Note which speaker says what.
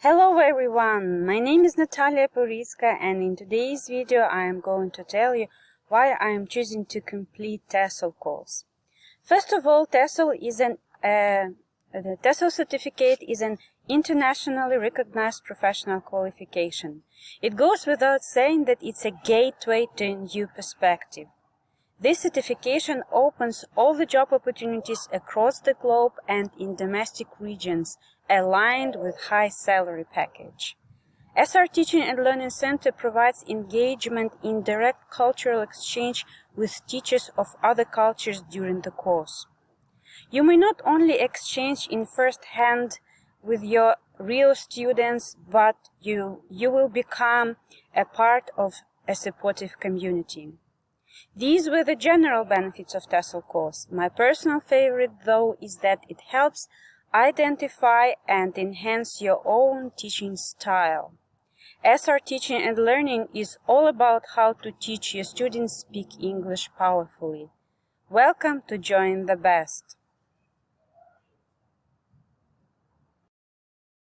Speaker 1: Hello everyone, my name is Natalia Puritska, and in today's video I am going to tell you why I am choosing to complete TESOL course. First of all, TESOL the TESOL certificate is an internationally recognized professional qualification. It goes without saying that it's a gateway to a new perspective. This certification opens all the job opportunities across the globe and in domestic regions, aligned with high salary package. SR Teaching and Learning Center provides engagement in direct cultural exchange with teachers of other cultures during the course. You may not only exchange in first hand with your real students, but you will become a part of a supportive community. These were the general benefits of TESOL course. My personal favorite, though, is that it helps identify and enhance your own teaching style. SR Teaching and Learning is all about how to teach your students speak English powerfully. Welcome to Join the Best.